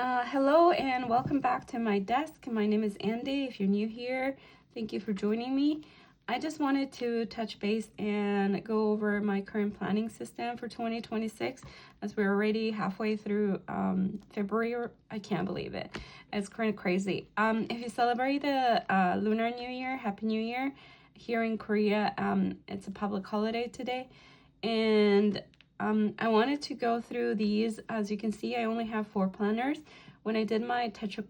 Hello and welcome back to my desk. My name is Andy. If you're new here, thank you for joining me. I just wanted to touch base and go over my current planning system for 2026 as we're already halfway through February. I can't believe it. It's kind of crazy. If you celebrate the Lunar New Year, Happy New Year. Here in Korea, it's a public holiday today. And I wanted to go through these. As you can see, I only have 4 planners. When I did my Techo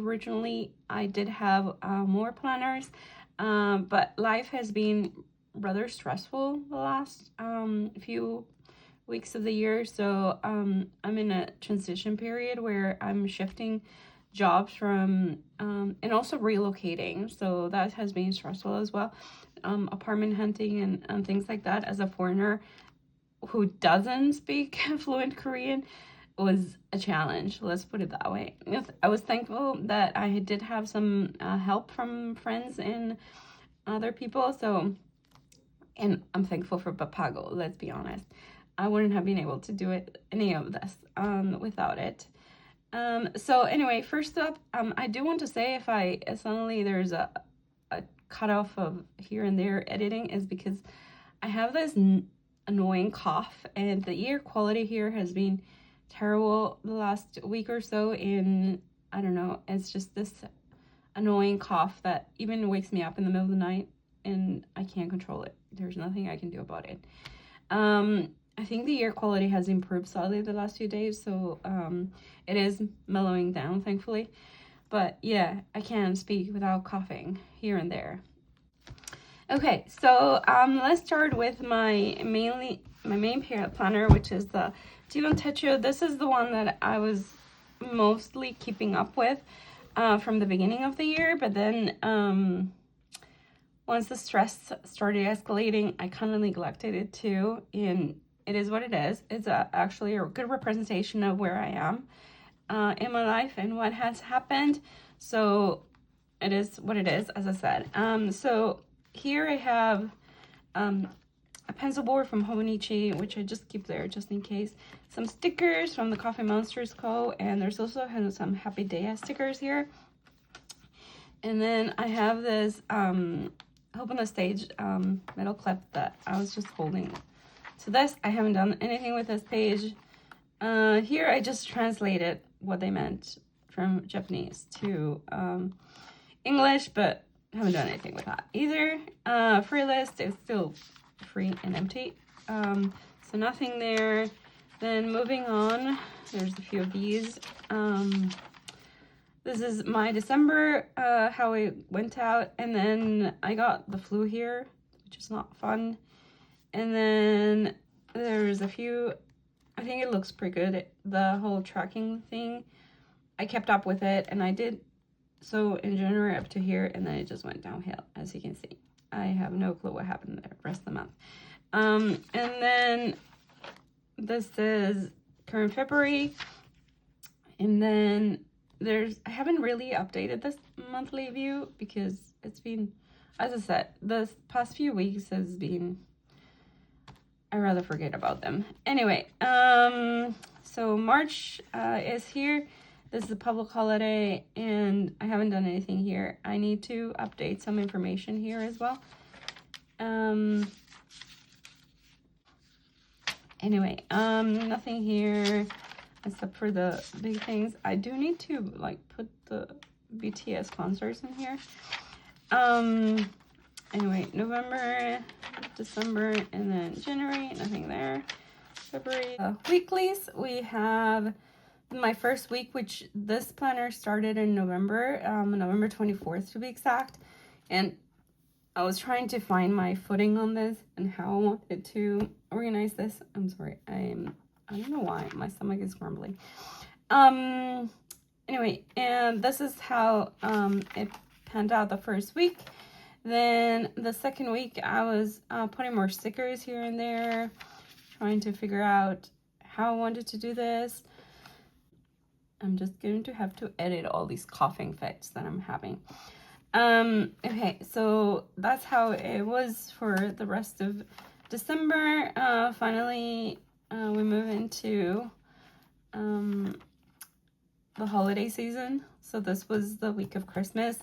originally, I did have more planners, but life has been rather stressful the last few weeks of the year. So I'm in a transition period where I'm shifting jobs from and also relocating. So that has been stressful as well. Apartment hunting and things like that as a foreigner who doesn't speak fluent Korean was a challenge. Let's put it that way. I was thankful that I did have some help from friends and other people. So, and I'm thankful for Papago, let's be honest. I wouldn't have been able to do any of this without it. So anyway, first up, I do want to say if suddenly there's a cutoff of here and there editing is because I have this annoying cough, and the ear quality here has been terrible the last week or so, and I don't know, it's just this annoying cough that even wakes me up in the middle of the night and I can't control it. There's nothing I can do about it. I think the ear quality has improved slightly the last few days, so it is mellowing down, thankfully. But yeah, I can't speak without coughing here and there. Okay, so let's start with my main planner, which is the Jibun Techo. This is the one that I was mostly keeping up with from the beginning of the year, but then once the stress started escalating, I kind of neglected it too, and it is what it is. It's actually a good representation of where I am in my life and what has happened. So it is what it is, as I said. So here I have a pencil board from Hobonichi, which I just keep there just in case. Some stickers from the Coffee Monsters Co. And there's also some Happy Day stickers here. And then I have this Hope on the Stage metal clip that I was just holding. So this, I haven't done anything with this page. Here I just translated what they meant from Japanese to English, but haven't done anything with that either. Free list is still free and empty, so nothing there. Then moving on, there's a few of these. This is my December, how it went out, and then I got the flu here, which is not fun. And then there's a few, I think it looks pretty good, the whole tracking thing. I kept up with it, and I did so in January up to here, and then it just went downhill, as you can see. I have no clue what happened the rest of the month. And then this is current February, and then I haven't really updated this monthly view because it's been, as I said, the past few weeks has been, I rather forget about them. Anyway, so March is here. This is a public holiday, and I haven't done anything here. I need to update some information here as well. Anyway, nothing here except for the big things. I do need to like put the BTS concerts in here. Anyway, November, December, and then January, nothing there. February. Weeklies, we have my first week, which this planner started in November, November 24th to be exact. And I was trying to find my footing on this and how I wanted to organize this. I'm sorry, I don't know why my stomach is grumbling. Anyway, and this is how it panned out the first week. Then the second week, I was putting more stickers here and there, trying to figure out how I wanted to do this. I'm just going to have to edit all these coughing fits that I'm having. Okay, so that's how it was for the rest of December. Finally, we move into the holiday season. So this was the week of Christmas,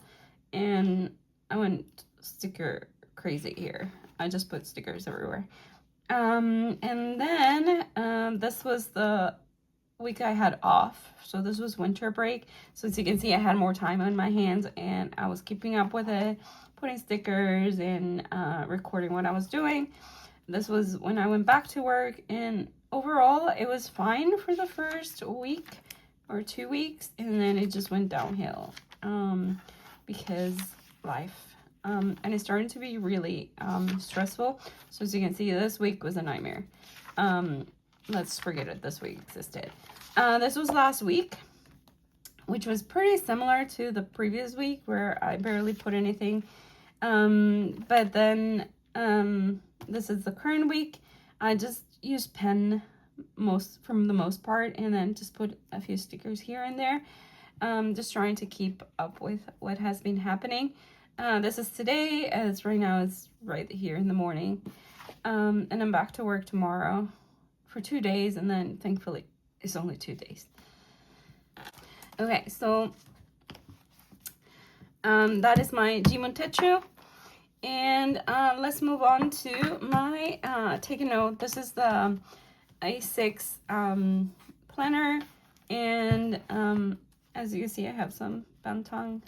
and I went sticker crazy here. I just put stickers everywhere. And then this was the week I had off. So this was winter break. So as you can see, I had more time on my hands, and I was keeping up with it, putting stickers and recording what I was doing. This was when I went back to work, and overall it was fine for the first week or 2 weeks, and then it just went downhill because life. And it started to be really stressful. So as you can see, this week was a nightmare. Let's forget it, this week existed. This was last week, which was pretty similar to the previous week where I barely put anything. But then this is the current week. I just used pen from the most part, and then just put a few stickers here and there. Just trying to keep up with what has been happening. This is today, as right now it's right here in the morning. And I'm back to work tomorrow for 2 days, and then thankfully it's only 2 days. Okay, so that is my Jibun Techo. And let's move on to my take a note. This is the A6 planner, and as you can see, I have some Bantang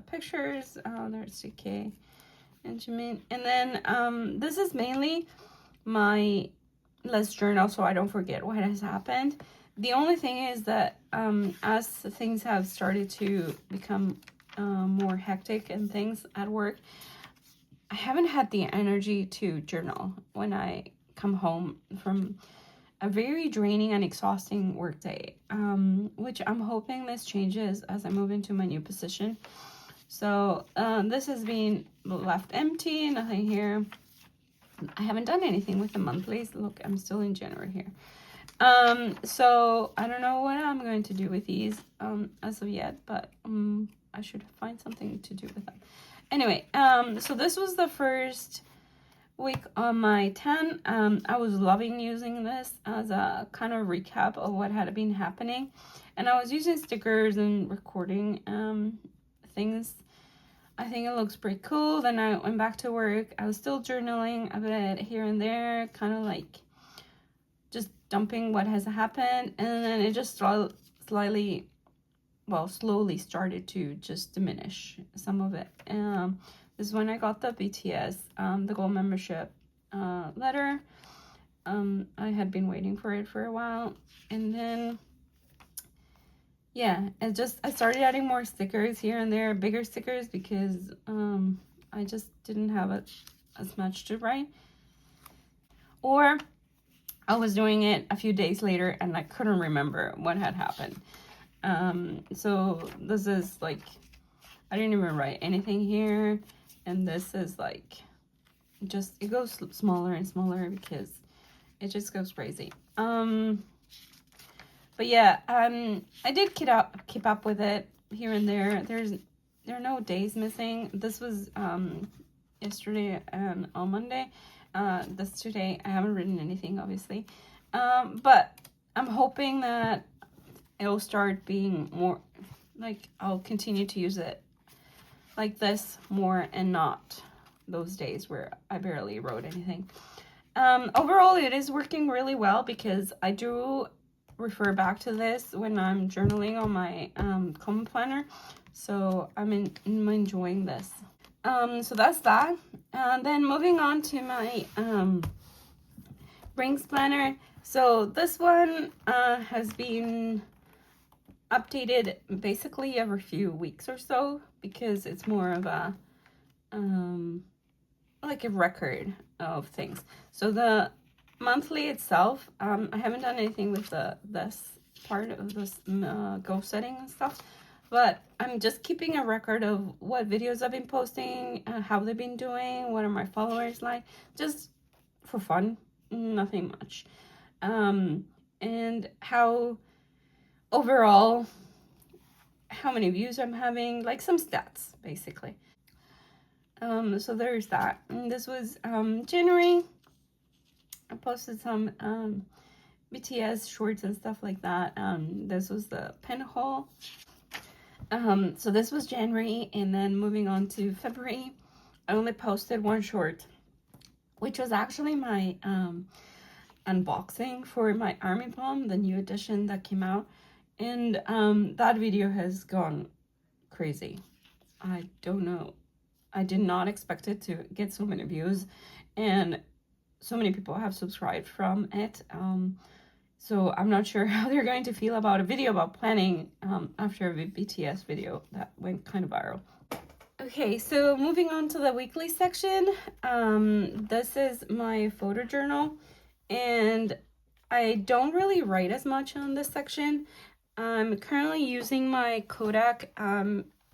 pictures. There's CK and Jimin, and then this is mainly my list journal, so I don't forget what has happened. The only thing is that as things have started to become more hectic and things at work, I haven't had the energy to journal when I come home from a very draining and exhausting workday, which I'm hoping this changes as I move into my new position. So this has been left empty, nothing here. I haven't done anything with the monthlies. Look, I'm still in January here. So I don't know what I'm going to do with these as of yet, but I should find something to do with them. Anyway, so this was the first week on my 10. I was loving using this as a kind of recap of what had been happening, and I was using stickers and recording things. I think it looks pretty cool. Then I went back to work. I was still journaling a bit here and there, kind of like just dumping what has happened, and then it just slowly started to just diminish some of it. This is when I got the BTS, the gold membership letter. I had been waiting for it for a while, and then yeah, I started adding more stickers here and there, bigger stickers, because I just didn't have as much to write, or I was doing it a few days later and I couldn't remember what had happened. So this is like, I didn't even write anything here, and this is like, just, it goes smaller and smaller because it just goes crazy. But yeah, I did keep up with it here and there. There are no days missing. This was yesterday and on Monday. This today, I haven't written anything, obviously. But I'm hoping that it'll start being more, like, I'll continue to use it like this more, and not those days where I barely wrote anything. Overall, it is working really well, because I do refer back to this when I'm journaling on my common planner, so I'm enjoying this. So that's that. Then moving on to my rings planner. So this one has been updated basically every few weeks or so, because it's more of a like a record of things. So the monthly itself, I haven't done anything with this part of this goal setting and stuff, but I'm just keeping a record of what videos I've been posting, how they've been doing, what are my followers like, just for fun, nothing much. And how overall, how many views I'm having, like some stats basically. So there's that. And this was January. I posted some BTS shorts and stuff like that. This was the pinhole. So this was January, and then moving on to February, I only posted one short, which was actually my unboxing for my Army Bomb, the new edition that came out. And that video has gone crazy. I don't know. I did not expect it to get so many views, and so many people have subscribed from it. So I'm not sure how they're going to feel about a video about planning after a BTS video that went kind of viral. Okay, so moving on to the weekly section. This is my photo journal, and I don't really write as much on this section. I'm currently using my Kodak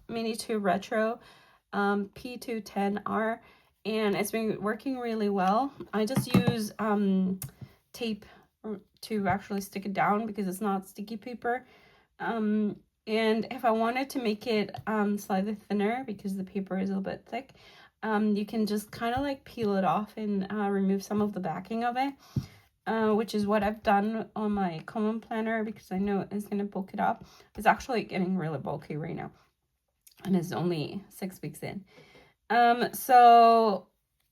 Mini 2 Retro P210R, and it's been working really well. I just use tape to actually stick it down because it's not sticky paper. And if I wanted to make it slightly thinner because the paper is a little bit thick, you can just kind of like peel it off and remove some of the backing of it, which is what I've done on my common planner because I know it's going to bulk it up. It's actually getting really bulky right now, and it's only 6 weeks in. So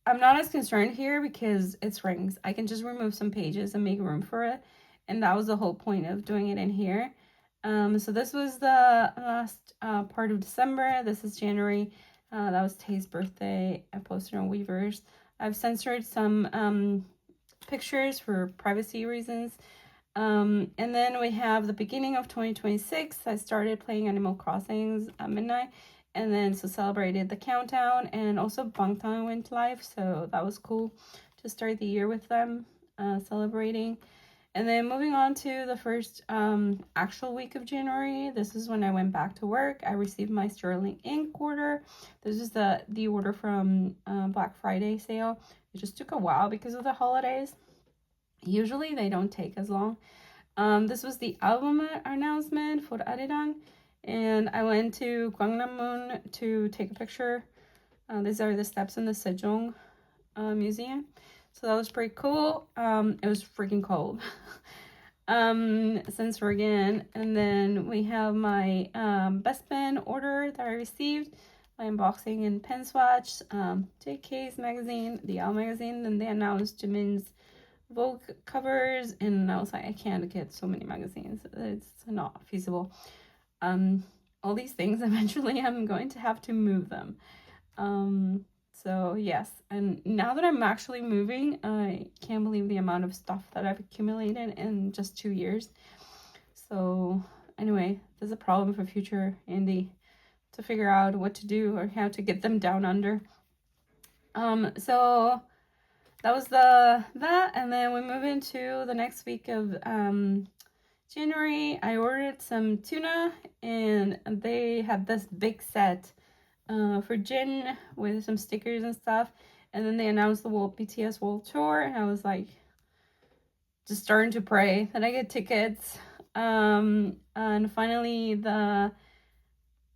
I'm not as concerned here because it's rings. I can just remove some pages and make room for it. And that was the whole point of doing it in here. So this was the last part of December. This is January. That was Tay's birthday. I posted on Weavers. I've censored some pictures for privacy reasons. And then we have the beginning of 2026. I started playing Animal Crossings at midnight. And then so celebrated the countdown, and also Bangtan went live, so that was cool to start the year with them celebrating. And then moving on to the first actual week of January, this is when I went back to work. I received my Sterling ink order. This is the order from Black Friday sale. It just took a while because of the holidays. Usually they don't take as long. This was the album announcement for Arirang. And I went to Gwangnam-mun to take a picture. These are the steps in the Sejong Museum. So that was pretty cool. It was freaking cold since we're again. And then we have my Best Pen order that I received. My unboxing and pen swatch. JK's magazine, the L magazine. Then they announced Jimin's Vogue covers. And I was like, I can't get so many magazines. It's not feasible. All these things, eventually I'm going to have to move them. So yes, and now that I'm actually moving, I can't believe the amount of stuff that I've accumulated in just 2 years. So anyway, there's a problem for future Andy to figure out what to do or how to get them down under. So that was that, and then we move into the next week of January. I ordered some tuna, and they had this big set for Jin with some stickers and stuff. And then they announced the BTS World Tour, and I was like, just starting to pray that I get tickets. And finally, the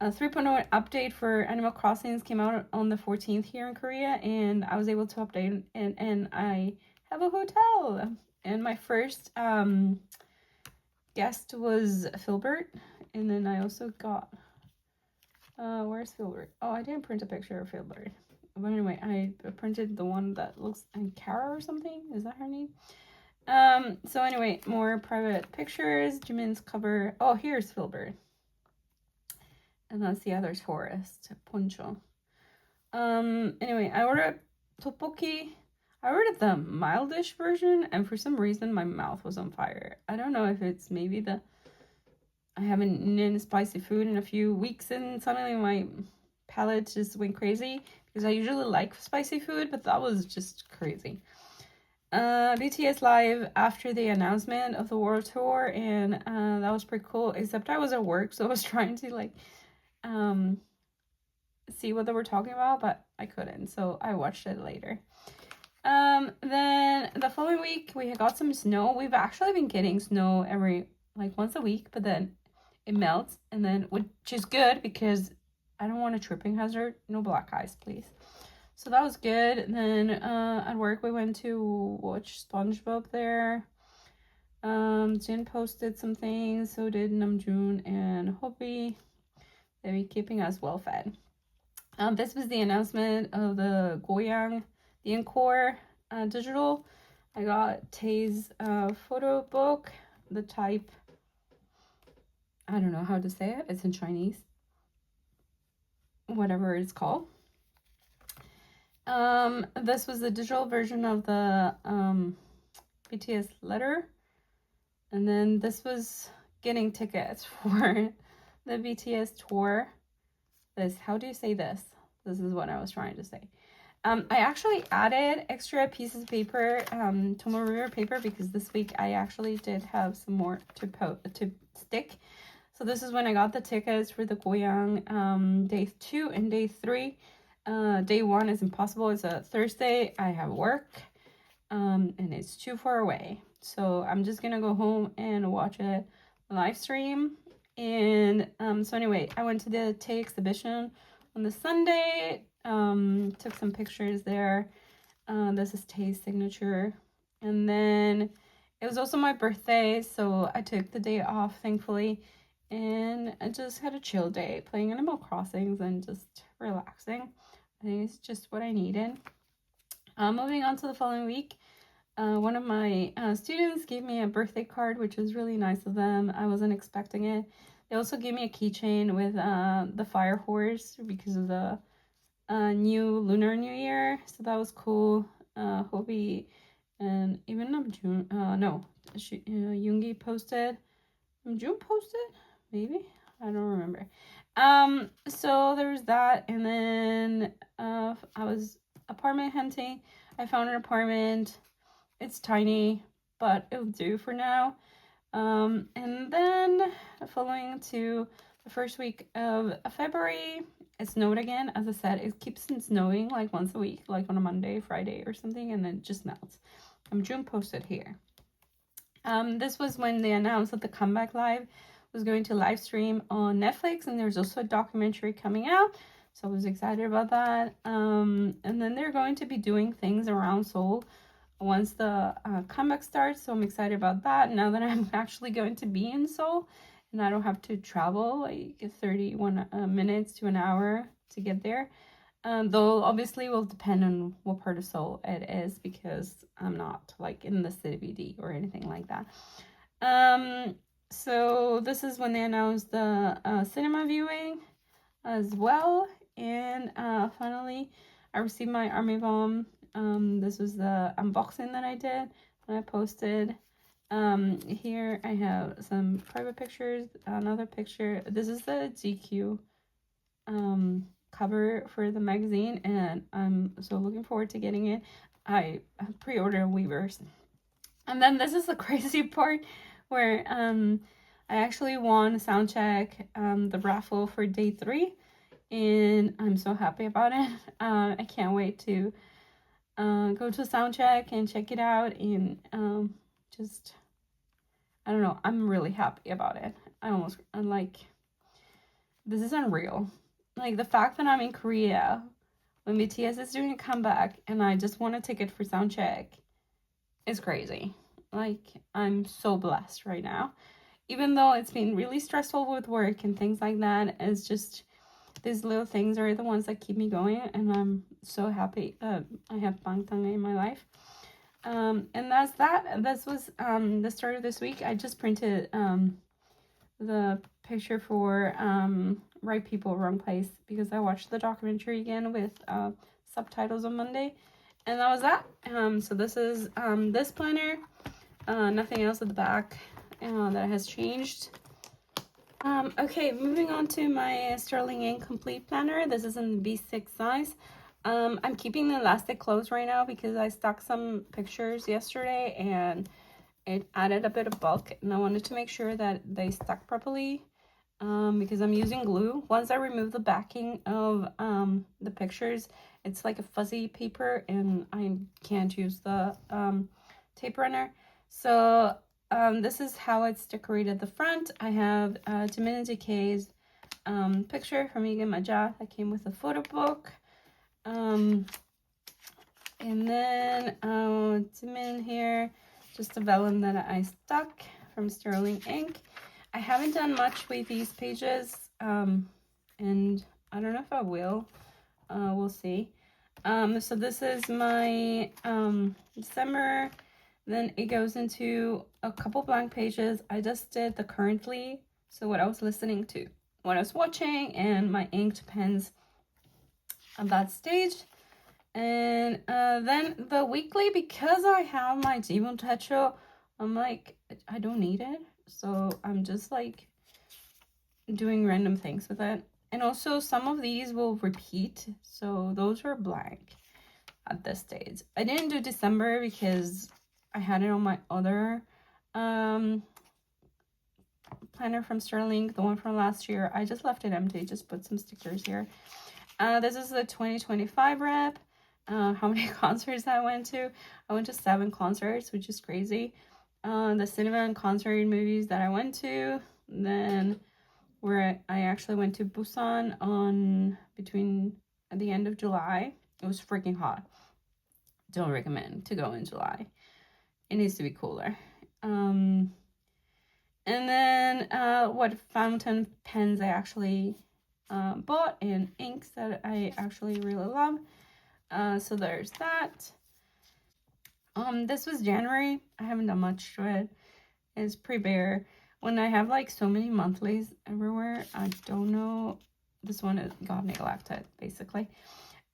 3.0 update for Animal Crossings came out on the 14th here in Korea, and I was able to update, and I have a hotel. And my first guest was Filbert, and then I also got where's Filbert? Oh, I didn't print a picture of Filbert, but anyway, I printed the one that looks Ankara or something. Is that her name? So anyway, more private pictures. Jimin's cover. Oh, here's Filbert, and that's the other's Forest Poncho. Anyway, I ordered tteokbokki. I ordered the mildish version, and for some reason my mouth was on fire. I don't know if it's maybe I haven't eaten spicy food in a few weeks, and suddenly my palate just went crazy because I usually like spicy food, but that was just crazy. BTS live after the announcement of the world tour, and that was pretty cool, except I was at work, so I was trying to like see what they were talking about, but I couldn't, so I watched it later. Then the following week we got some snow. We've actually been getting snow every like once a week, but then it melts, and then which is good because I don't want a tripping hazard. No black ice, please. So that was good. And then at work we went to watch SpongeBob there. Jin posted some things, so did Namjoon and Hobi. They'll be keeping us well fed. This was the announcement of the Goyang, the Encore digital. I got Tae's photo book, the type, I don't know how to say it, it's in Chinese, whatever it's called. This was the digital version of the BTS letter. And then this was getting tickets for the BTS tour. How do you say this? This is what I was trying to say. I actually added extra pieces of paper, Tomoruger paper, because this week I actually did have some more to stick. So this is when I got the tickets for the Goyang day 2 and day 3. Day 1 is impossible. It's a Thursday. I have work, and it's too far away. So I'm just gonna go home and watch a live stream. And so anyway, I went to the Tay exhibition on the Sunday. Took some pictures there. This is Tay's signature. And then it was also my birthday, so I took the day off, thankfully. And I just had a chill day, playing Animal Crossings and just relaxing. I think it's just what I needed. Moving on to the following week. One of my students gave me a birthday card, which was really nice of them. I wasn't expecting it. They also gave me a keychain with the fire horse because of the new Lunar New Year. So that was cool. Hobi and even Namjoon, Yoongi posted. Namjoon posted? Maybe? I don't remember. So there was that. And then I was apartment hunting. I found an apartment. It's tiny, but it'll do for now. And then following to the first week of February, it snowed again. As I said, it keeps snowing like once a week, like on a Monday, Friday, or something, and then it just melts. June posted here. This was when they announced that the Comeback Live was going to live stream on Netflix, and there's also a documentary coming out. So I was excited about that. And then they're going to be doing things around Seoul once the comeback starts, so I'm excited about that now that I'm actually going to be in Seoul and I don't have to travel like 31 minutes to an hour to get there. Though obviously will depend on what part of Seoul it is, because I'm not like in the CBD or anything like that. So this is when they announced the cinema viewing as well. And finally I received my Army Bomb. This was the unboxing that I did when I posted. Here I have some private pictures, another picture. This is the GQ cover for the magazine, and I'm so looking forward to getting it. I pre-ordered Weavers. And then this is the crazy part where I actually won soundcheck the raffle for day 3, and I'm so happy about it. I can't wait to go to soundcheck and check it out, and just, I don't know, I'm really happy about it. I'm like, this is unreal. Like the fact that I'm in Korea when BTS is doing a comeback and I just want a ticket for soundcheck is crazy. Like, I'm so blessed right now, even though it's been really stressful with work and things like that. It's just, these little things are the ones that keep me going, and I'm so happy I have Bangtan in my life. And that's that. This was the start of this week. I just printed the picture for Right People, Wrong Place, because I watched the documentary again with subtitles on Monday, and that was that. So this is this planner. Nothing else at the back that has changed. Okay, moving on to my Sterling Ink Complete Planner. This is in the B6 size. I'm keeping the elastic closed right now because I stuck some pictures yesterday and it added a bit of bulk, and I wanted to make sure that they stuck properly because I'm using glue. Once I remove the backing of the pictures, it's like a fuzzy paper and I can't use the tape runner. So this is how it's decorated the front. I have Jimin Decay's picture from Ige Maja that came with a photo book. And then Jimin here just a vellum that I stuck from Sterling ink. I haven't done much with these pages, and I don't know if I will. We'll see. So this is my December. Then it goes into a couple blank pages. I just did the currently, so what I was listening to, what I was watching, and my inked pens at that stage. And then the weekly, because I have my Jibun Techo, I'm like, I don't need it. So I'm just like doing random things with it. And also some of these will repeat. So those are blank at this stage. I didn't do December because I had it on my other planner from Sterling, the one from last year. I just left it empty, just put some stickers here. This is the 2025 rep. How many concerts I went to? I went to 7 concerts, which is crazy. The cinema and concert movies that I went to. Then where I actually went to Busan at the end of July. It was freaking hot. Don't recommend to go in July. It needs to be cooler. And then what fountain pens I actually bought, and inks that I actually really love. So there's that. This was January. I haven't done much to it. It's pretty bare. When I have like so many monthlies everywhere, I don't know. This one got neglected, basically.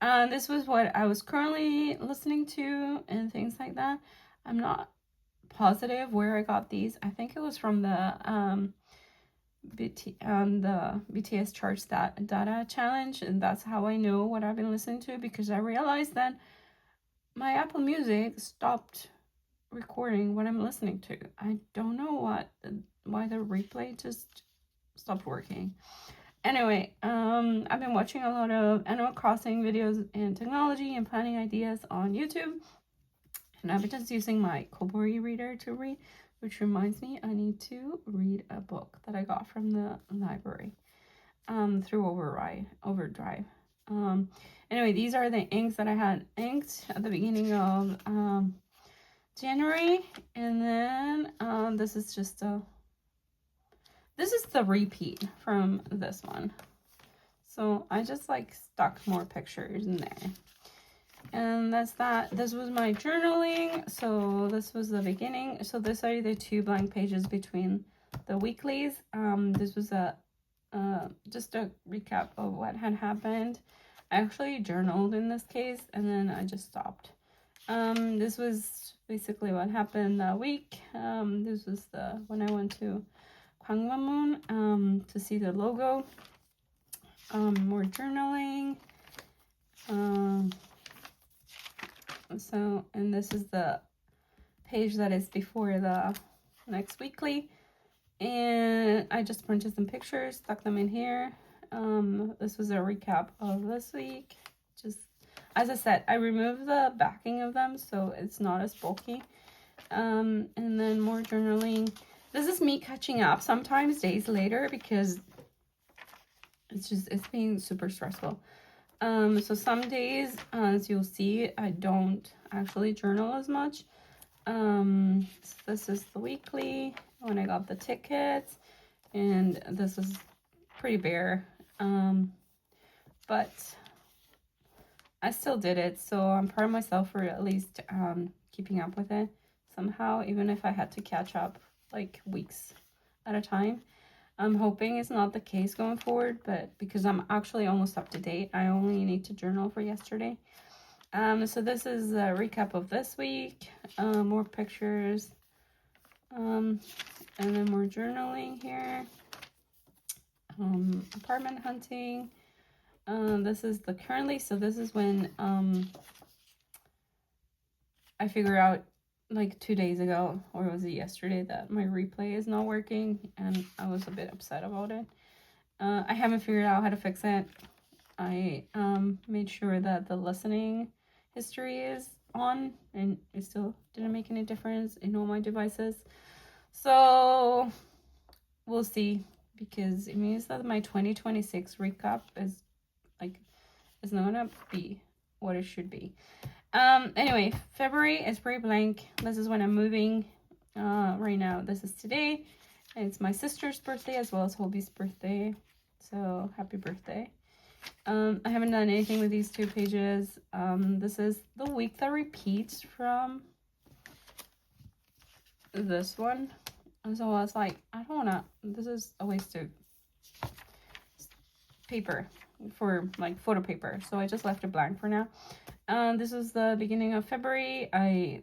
This was what I was currently listening to and things like that. I'm not positive where I got these. I think it was from the BTS Charts Data Challenge, and that's how I know what I've been listening to, because I realized that my Apple Music stopped recording what I'm listening to. I don't know why the replay just stopped working. Anyway, I've been watching a lot of Animal Crossing videos and technology and planning ideas on YouTube, and I've been just using my Kobo reader to read, which reminds me I need to read a book that I got from the library through Overdrive. Anyway, these are the inks that I had inked at the beginning of January, and then this is the repeat from this one. So I just like stuck more pictures in there. And that's that. This was my journaling. So this was the beginning. So these are the 2 blank pages between the weeklies. This was just a recap of what had happened. I actually journaled in this case, and then I just stopped. This was basically what happened that week. This was when I went to Gwanghwamun to see the logo. More journaling. And this is the page that is before the next weekly. And I just printed some pictures, stuck them in here. This was a recap of this week. Just, as I said, I removed the backing of them, so it's not as bulky. And then more journaling. This is me catching up sometimes days later, because it's being super stressful. So some days, as you'll see, I don't actually journal as much. So this is the weekly when I got the tickets, and this is pretty bare. But I still did it, so I'm proud of myself for at least keeping up with it somehow, even if I had to catch up like weeks at a time. I'm hoping it's not the case going forward, but because I'm actually almost up to date, I only need to journal for yesterday. So this is a recap of this week, more pictures, and then more journaling here, apartment hunting. This is the currently, so this is when I figured out like 2 days ago, or was it yesterday, that my replay is not working, and I was a bit upset about it. I haven't figured out how to fix it. I made sure that the listening history is on, and it still didn't make any difference in all my devices. So we'll see, because it means that my 2026 recap is not gonna be what it should be. Anyway, February is pretty blank. This is when I'm moving right now. This is today. It's my sister's birthday as well as Hobie's birthday. So happy birthday. I haven't done anything with these 2 pages. This is the week that repeats from this one. And so I was like, I don't wanna, this is a waste of paper for like photo paper. So I just left it blank for now. This is the beginning of February.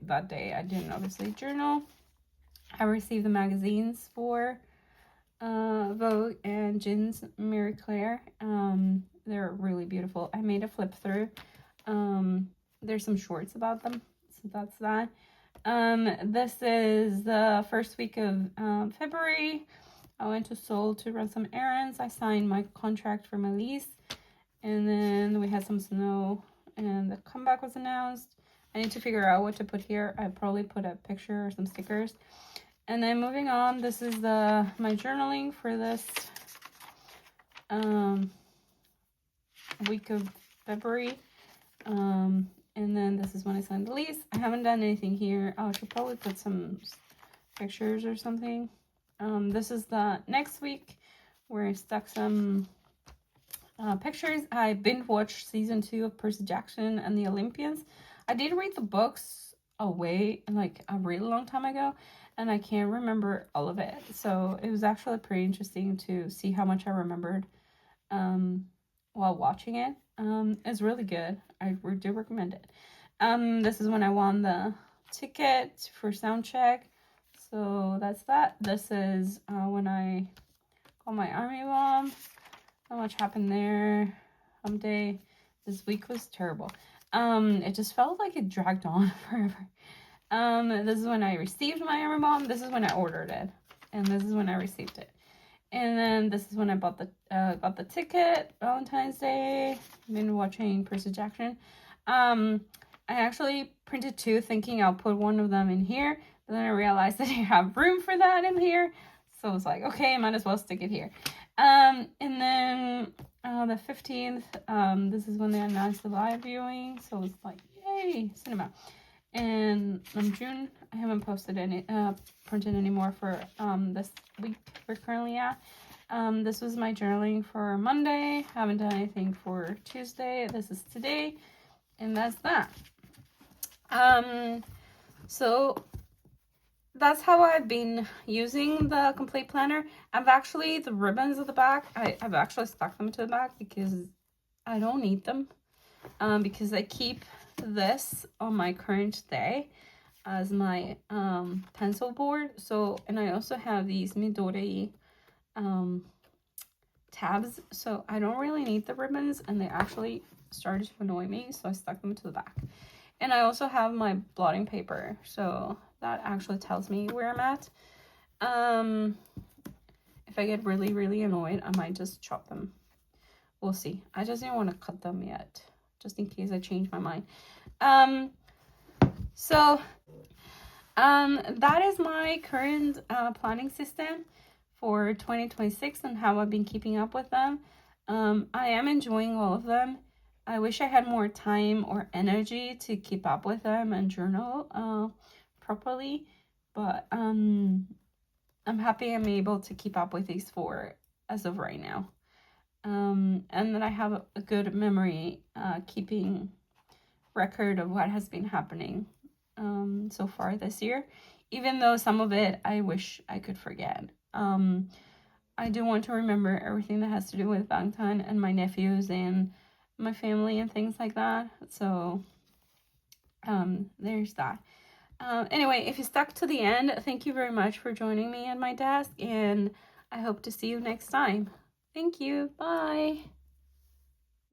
That day I didn't obviously journal. I received the magazines for Vogue and Jin's Marie Claire. They're really beautiful. I made a flip through. There's some shorts about them, so that's that. This is the first week of February. I went to Seoul to run some errands. I signed my contract for my lease, and then we had some snow and the comeback was announced. I need to figure out what to put here. I probably put a picture or some stickers. And then moving on, this is my journaling for this week of February. And then this is when I signed the lease. I haven't done anything here. I should probably put some pictures or something. This is the next week where I stuck some pictures. I binge watched season 2 of Percy Jackson and the Olympians. I did read the books like a really long time ago, and I can't remember all of it. So it was actually pretty interesting to see how much I remembered while watching it. It's really good. I do recommend it. This is when I won the ticket for sound check. So that's that. This is when I got my army mom. Not much happened there. Day. This week was terrible. It just felt like it dragged on forever. This is when I received my army mom. This is when I ordered it, and this is when I received it. And then this is when I got the ticket. Valentine's Day. I've been watching Percy Jackson. I actually printed 2, thinking I'll put one of them in here. But then I realized that I have room for that in here. So I was like, okay, I might as well stick it here. And then the 15th, this is when they announced the live viewing. So it's like, yay, cinema. And June, I haven't posted printed anymore for this week we're currently at. This was my journaling for Monday. Haven't done anything for Tuesday. This is today. And that's that. So that's how I've been using the complete planner. I've actually, the ribbons at the back, I've actually stuck them to the back because I don't need them. Because I keep this on my current day as my pencil board. So, and I also have these Midori tabs. So I don't really need the ribbons, and they actually started to annoy me. So I stuck them to the back. And I also have my blotting paper. So that actually tells me where I'm at. If I get really, really annoyed, I might just chop them. We'll see. I just didn't want to cut them yet, just in case I change my mind. That is my current planning system for 2026 and how I've been keeping up with them. I am enjoying all of them. I wish I had more time or energy to keep up with them and journal properly, but I'm happy I'm able to keep up with these 4 as of right now. And that I have a good memory keeping record of what has been happening so far this year, even though some of it I wish I could forget. I do want to remember everything that has to do with Valentine and my nephews and my family and things like that. So there's that. Anyway, if you stuck to the end, thank you very much for joining me at my desk, and I hope to see you next time. Thank you. Bye.